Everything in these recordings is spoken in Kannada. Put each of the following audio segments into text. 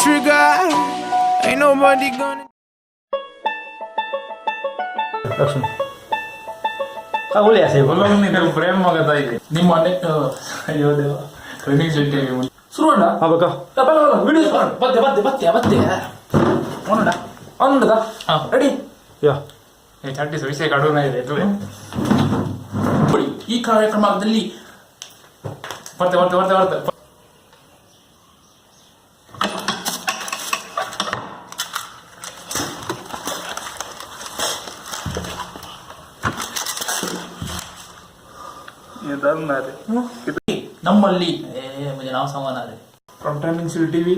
trigger. Ain't nobody gonna. Prem ಆಗದ ಇದೆ ನಿಮ್ಮ ನೆಟ್ ಅಯ್ಯೋ ದೇವ ರನ್ನಿಂಗ್ ಶೆಟ್ಟಿ ಶುರು ರೆಡಿ ಚಟ್ಟಿ ವಿಷಯ ಕಡೂನ ಇದೆ ಈ ಕಾರ್ಯಕ್ರಮದಲ್ಲಿ ಬರ್ತೆ ನಮ್ಮಲ್ಲಿ ನಾವು ಸಮಾನ ಫ್ರಮ್ ಟೈಮಿಂಗ್ ಸಿಲ್ ಟಿವಿ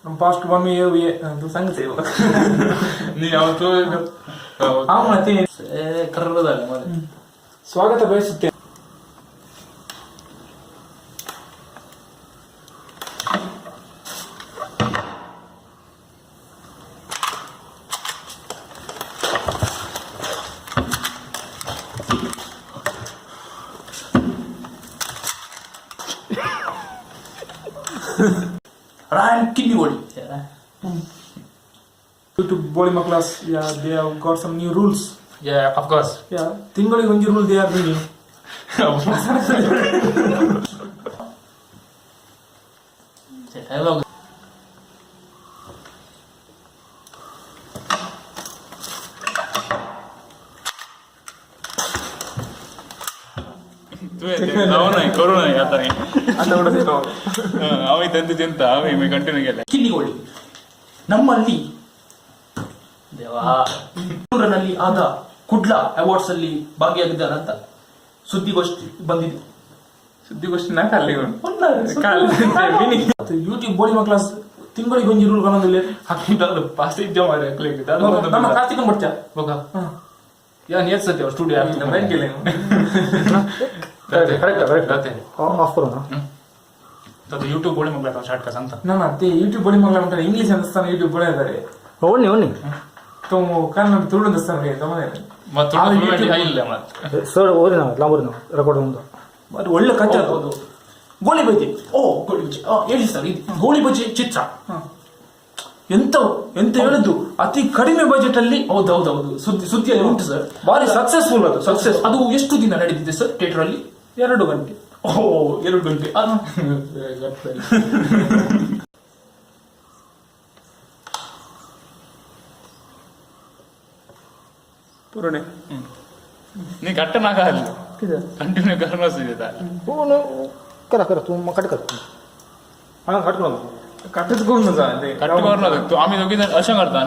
ನಮ್ಮ ಪಾಸ್ಟ್ ಒನ್ ಇಯರ್ ಸಂಗತಿ ನೀ ಯಾವತ್ತೂ ಕರ್ರದಾಗ ಸ್ವಾಗತ ಬಯಸುತ್ತೇನೆ. Ryan Kinniwadi. YouTube Bolima class, they have got some new rules. Yeah, of course. ತಿಂಗಳಿಗೆ ಒಂದು rule they are bringing. Hello. Kinnigoli ನಮ್ಮಲ್ಲಿ ನಲ್ಲಿ ಆದ ಕುಡ್ಲಾ ಅವಾರ್ಡ್ಸ್ ಅಲ್ಲಿ ಭಾಗಿಯಾಗಿದ್ದಾರಂತ ಸುದ್ದಿಗೋಷ್ಠಿ ಬಂದಿದೆ. ಯೂಟ್ಯೂಬ್ ಬೋಳಿಮಾ ಕ್ಲಾಸ್ ತಿಂಗಳಿಗೆ ಒಂದು ರೂಲ್ ಕಾಣೋದಿಲ್ಲ ನಮ್ಮ ಕಾರ್ತಿಕ ಮಾಡ್ತೀಯ ಯಾನ್ ಏತ್ ಸತ್ಯ ಸ್ಟುಡಿಯೋ ಯೂಟ್ಯೂಬ್ ಬೋಳಿ ಮಗ್ಲ ಸ್ಟಾರ್ಟ್ ಕಸ ಅಂತ ನಾನು ಅದೇ ಯೂಟ್ಯೂಬ್ ಬೋಳಿ ಮಗ್ಲ ಅಂತಾರೆ ಇಂಗ್ಲಿಷ್ ಅಂದಿಸ್ತಾನೆ ಯೂಟ್ಯೂಬ್ ಬೋಳಿ ಇದ್ದಾರೆ ಒಣ್ಣಿ ಒಣ್ಣಿ ಕನ್ನಡ ತುಳು ಅಂದಿಸ್ತಾನೆ ಸರ್ ಓದಿ ನಾವು ಲಾಂಬೂರಿ ನಾವು ರೆಕಾರ್ಡ್ ಒಂದು ಅದು ಒಳ್ಳೆ ಕಥೆ ಆಗ್ಬೋದು. ಗೋಳಿ ಬಜ್ಜಿ ಗೋಳಿ ಬಜ್ಜಿ ಹೇಳಿ ಸರ್ ಇದು ಗೋಳಿ ಬಜ್ಜಿ ಚಿತ್ರ ಎಂತ ಹೇಳಿದ್ದು ಅತಿ ಕಡಿಮೆ ಬಜೆಟ್ ಅಲ್ಲಿ ಹೌದೌದೌದು ಸುದ್ದಿಯಲ್ಲಿ ಉಂಟು ಸರ್. ಬಾರಿ ಸಕ್ಸಸ್ಫುಲ್ ಅದು ಸಕ್ಸಸ್. ಅದು ಎಷ್ಟು ದಿನ ನಡೆದಿದೆ ಸರ್ ಥಿಯೇಟರ್ ಅಲ್ಲಿ? 2 ಗಂಟೆ. 2 ಗಂಟೆ ಪೂರ್ಣೆ ನೀ ಕಟ್ಟನಾಗ ಕಂಟಿನ್ಯೂ ಕರ್ನೋಸ್ ಇದೆ ಕರ ಕರ ತುಂಬ ಕಟ್ ಕರ ಹಾಂ ಕಟ್ಕೊಳ್ಳೋದು आम्ही दोघी जण अशा करता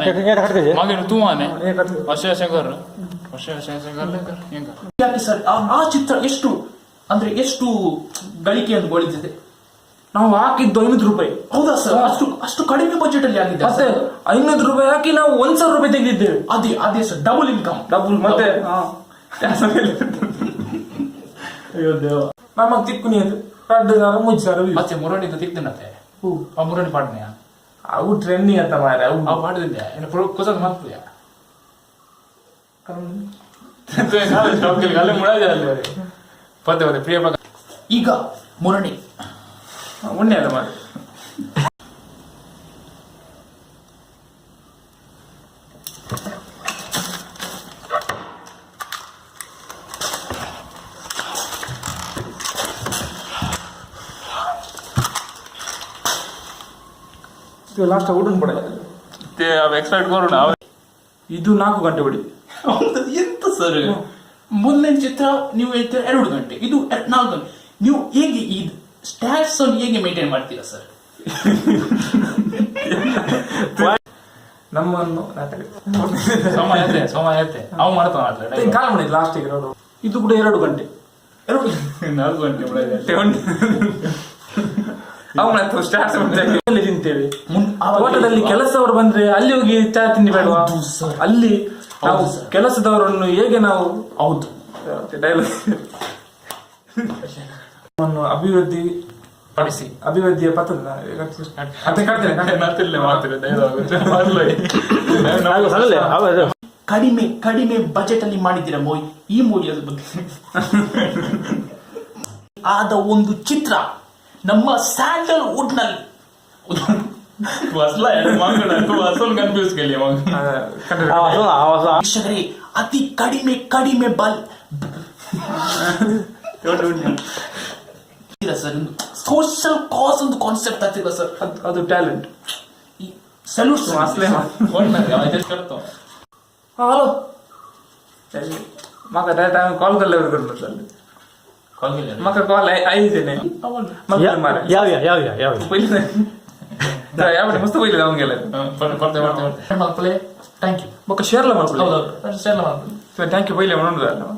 मागे तू आने असे कर ಯಾಕೆ ಸರ್ ಆ ಚಿತ್ರ ಎಷ್ಟು ಗಳಿಕೆಯನ್ನು ಗಳಿಸಿದೆ? ನಾವು ಹಾಕಿದ್ದು 500 ರೂಪಾಯಿ. ಹೌದಾ ಸರ್? ಅಷ್ಟು ಕಡಿಮೆ ಬಜೆಟ್ ಅಲ್ಲಿ ಆಗಿದೆ. ಮತ್ತೆ 500 ರೂಪಾಯಿ ಹಾಕಿ ನಾವು 1,000 ರೂಪಾಯಿ ತೆಗೆದಿದ್ದೇವೆ. ಅದೇ ಸರ್ ಡಬಲ್ ಇನ್ಕಮ್. ಮತ್ತೆ ಅಯ್ಯೋ ದೇವ ನಮಗ್ ತಿಕ್ಕುನಿ ಅದು 2,000 3,000 ಮತ್ತೆ ಮುರಣಿದ ತಿಕ್ತಿನತ್ತೆ ಮುರಳಿ ಪಾಡ್ನೆಯ ಅವು ಟ್ರೆಂಡಿಂಗ್ ಅಂತ ಮಾರ ಅವು ಪಾಡದಿದ್ದೆ ಕುಸದ್ ಮಾತ್ರ ಪದೇ ಪ್ರಿಯ ಈಗ ಮುರಣಿ ಉಣ್ಣೆ ಅಲ್ಲ ಮಾರ ಲಾಸ್ಟ್ ಊಟನ್ ಪಡ ಎಕ್ಸ್ಪೆಕ್ಟ್ ಮಾಡೋಣ. ಇದು 4 ಗಂಟೆ ಬಿಡಿ. ಎಂತ ಸರ್ ಮುಂದಿನ ಚಿತ್ರ ನೀವು ಹೇಳ್ತೀರ 2 ಗಂಟೆ, ಇದು 4 ಗಂಟೆ. ನೀವು ಹೇಗೆ ಈ ಸ್ಟ್ಯಾಟ್ಸ್ ಅನ್ನು ಹೇಗೆ ಮೇಂಟೈನ್ ಮಾಡ್ತೀರಾ ಸರ್? ನಮ್ಮನ್ನು ಸಮಯತೆ ಅವು ಮಾಡ್ತಾನೆ ಕಾಲ ಮಾಡಿದ್ ಲಾಸ್ಟಿಗೆ ನೋಡು. ಇದು ಕೂಡ 2 ಗಂಟೆ 4 ಗಂಟೆ ತಿಂತೇವೆ. ತೋಟದಲ್ಲಿ ಕೆಲಸದವರು ಬಂದ್ರೆ ಅಲ್ಲಿ ಹೋಗಿ ಚಾ ತಿಂಡಿ ಬೇಡವಾ? ಅಲ್ಲಿ ನಾವು ಕೆಲಸದವರನ್ನು ಹೇಗೆ ನಾವು ಹೌದು ಅಭಿವೃದ್ಧಿ ಪಡಿಸಿ ಅಭಿವೃದ್ಧಿಯ ಪತ್ರ ಕಡಿಮೆ ಬಜೆಟ್ ಅಲ್ಲಿ ಮಾಡಿದ್ದೀರಾ ಮೂವಿ. ಈ ಮೂವಿ ಅದ್ರ ಬಗ್ಗೆ ಆದ ಒಂದು ಚಿತ್ರ ನಮ್ಮ ಸ್ಯಾಂಡಲ್ವುಡ್ ನಲ್ಲಿ बसला तू असं कन्फ्युज केली मग ವೀಕ್ಷಕರೇ ಅತಿ ಕಡಿಮೆ ಬಲ್ ಸರ್ ಸೋಷಿಯಲ್ ಕಾಸ್ ಒಂದು ಕಾನ್ಸೆಪ್ಟ್ ಆಗ್ತಿಲ್ಲ ಸರ್ ಅದು ಟ್ಯಾಲೆಂಟ್ सैल्यूट असले करतो हॅलो म्हाका त्या टायम कॉल केल्यावर करलो चालले कॉल केले म्हाका कॉल आयचे नाही म्हाका मारा या पहिले यावेळी मस्त पहिले जाऊन गेले मला प्ले थँक्यू म्हाका शेअरला मला शेअरला मला थँक्यू पहिले म्हणून झालं